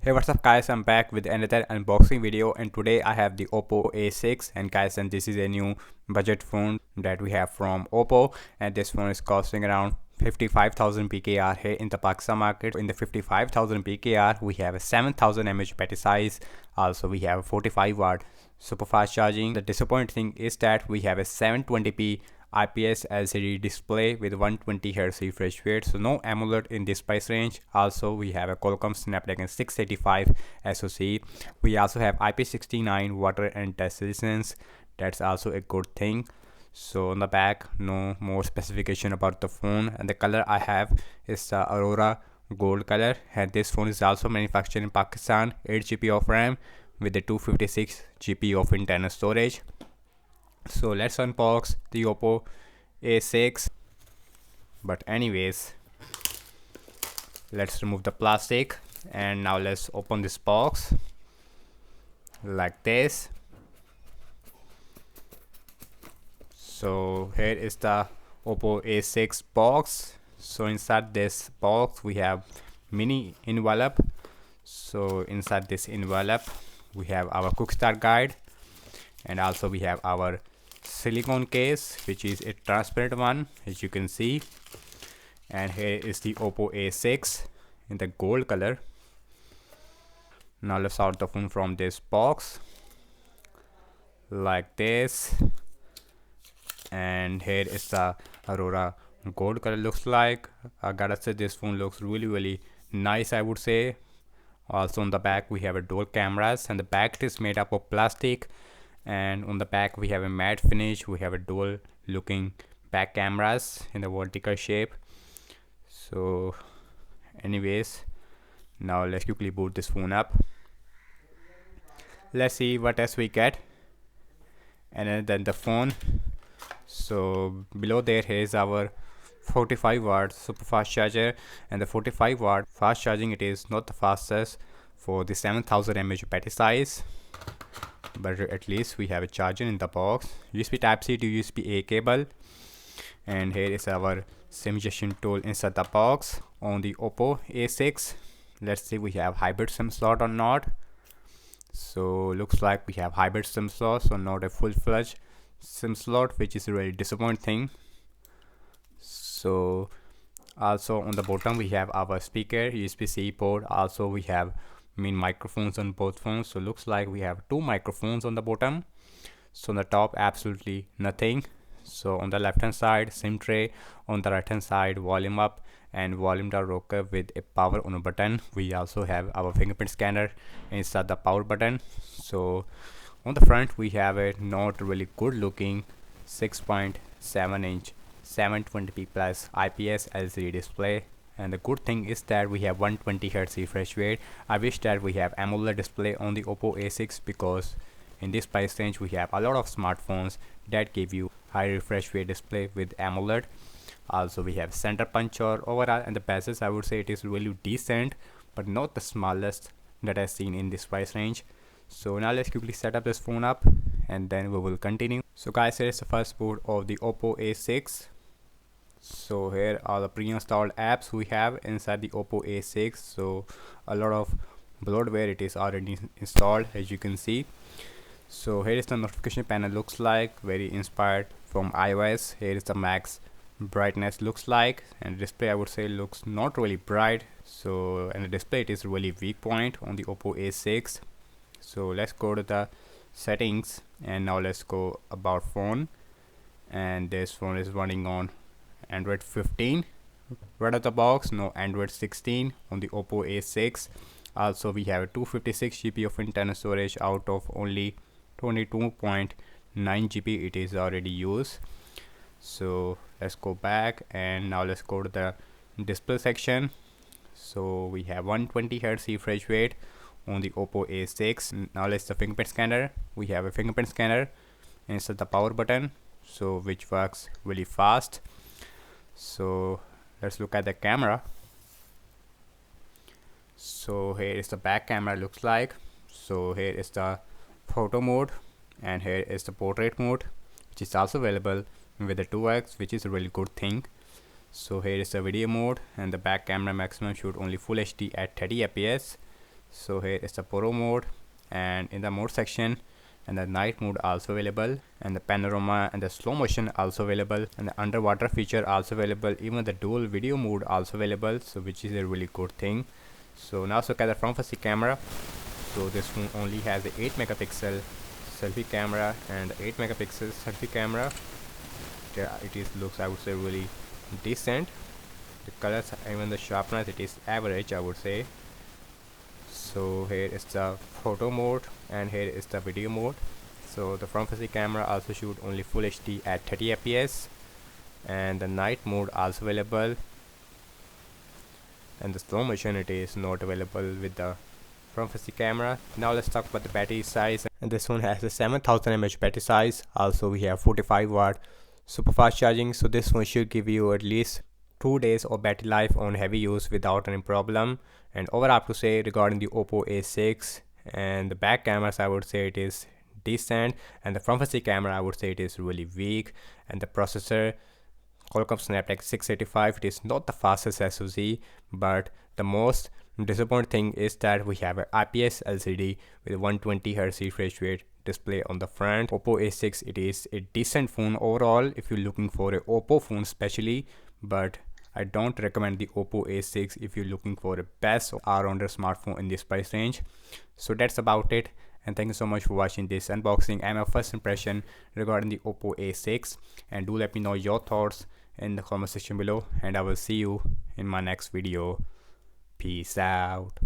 Hey, what's up guys, I'm back with another unboxing video, and today I have the OPPO A6. And guys, and this is a new budget phone that we have from OPPO, and this phone is costing around 55,000 PKR here in the Pakistan market. In the 55,000 PKR we have a 7000 mAh battery size. Also we have a 45 watt super fast charging. The disappointing thing is that we have a 720p IPS LCD display with 120Hz refresh rate, so no AMOLED in this price range. Also we have a Qualcomm Snapdragon 685 SoC. We also have IP69 water and dust resistance. That's also a good thing. So on the back, no more specification about the phone, and the color I have is the Aurora gold color, and this phone is also manufactured in Pakistan. 8 GB of RAM with the 256 GB of internal storage. So let's unbox the OPPO A6. But anyways, let's remove the plastic, and now let's open this box like this. So here is the OPPO A6 box. So inside this box we have mini envelope. So inside this envelope we have our quick start guide, and also we have our silicone case, which is a transparent one, as you can see. And here is the OPPO A6 in the gold color. Now let's out the phone from this box like this, and here is the Aurora gold color looks like. I gotta say, this phone looks really nice, I would say. Also on the back we have a dual cameras, and the back is made up of plastic, and on the back we have a matte finish. We have a dual looking back cameras in the vertical shape. So anyways, now let's quickly boot this phone up. Let's see what else we get. And then the phone. So below there is our 45 watt super fast charger, and the 45 watt fast charging, it is not the fastest for the 7000 mAh battery size, but at least we have a charger in the box. USB type C to USB A cable, and here is our SIM injection tool inside the box on the OPPO A6. Let's see we have hybrid SIM slot or not. So looks like we have hybrid SIM slot, so not a full-fledged SIM slot, which is a really disappointing. So also on the bottom we have our speaker, USB-C port. Also we have main microphones on both phones, so looks like we have two microphones on the bottom. So on the top absolutely nothing. So on the left hand side SIM tray, on the right hand side volume up and volume down rocker with a power on button. We also have our fingerprint scanner inside the power button. So on the front we have a not really good looking 6.7 inch 720p plus IPS LCD display, and the good thing is that we have 120Hz refresh rate. I wish that we have AMOLED display on the OPPO A6, because in this price range we have a lot of smartphones that give you high refresh rate display with AMOLED. Also we have center punch or overall, and the bezels, I would say it is really decent, but not the smallest that I've seen in this price range. So now let's quickly set up this phone up, and then we will continue. So guys, here is the first boot of the OPPO A6. So here are the pre-installed apps we have inside the OPPO A6. So a lot of bloatware it is already installed, as you can see. So here is the notification panel, looks like very inspired from iOS. Here is the max brightness looks like, and the display I would say looks not really bright. So and the display, it is really weak point on the OPPO A6. So let's go to the settings, and now let's go about phone, and this phone is running on Android 15 right out of the box, no Android 16 on the OPPO A6. Also we have a 256 GB of internal storage out of only 22.9 GB it is already used. So let's go back, and now let's go to the display section. So we have 120Hz refresh rate on the OPPO A6. Now let's the fingerprint scanner. We have a fingerprint scanner inside the power button, so which works really fast. So let's look at the camera. So here is the back camera looks like. So here is the photo mode, and here is the portrait mode, which is also available with the 2x, which is a really good thing. So here is the video mode, and the back camera maximum shoot only full HD at 30 fps. So here is the Pro mode, and in the mode section, and the night mode also available, and the panorama and the slow motion also available, and the underwater feature also available, even the dual video mode also available, so which is a really good thing. So now look at the front facing camera. So this phone only has a 8 megapixel selfie camera and 8 megapixel selfie camera. It is looks, I would say, really decent. The colors, even the sharpness, it is average, I would say. So here is the photo mode, and here is the video mode. So the front facing camera also shoot only full HD at 30 fps, and the night mode also available, and the slow motion it is not available with the front facing camera. Now let's talk about the battery size, and this one has a 7000 mAh battery size. Also we have 45-watt super fast charging, so this one should give you at least 2 days of battery life on heavy use without any problem. And overall I have to say regarding the OPPO A6, and the back cameras, I would say it is decent, and the front facing camera I would say it is really weak, and the processor Qualcomm Snapdragon 685, it is not the fastest SoC, but the most disappointing thing is that we have an IPS LCD with 120Hz refresh rate display on the front. OPPO A6, it is a decent phone overall if you're looking for a OPPO phone especially, but I don't recommend the OPPO A6 if you're looking for a best all-rounder smartphone in this price range. So that's about it, and thank you so much for watching this unboxing and my first impression regarding the OPPO A6, and do let me know your thoughts in the comment section below, and I will see you in my next video. Peace out.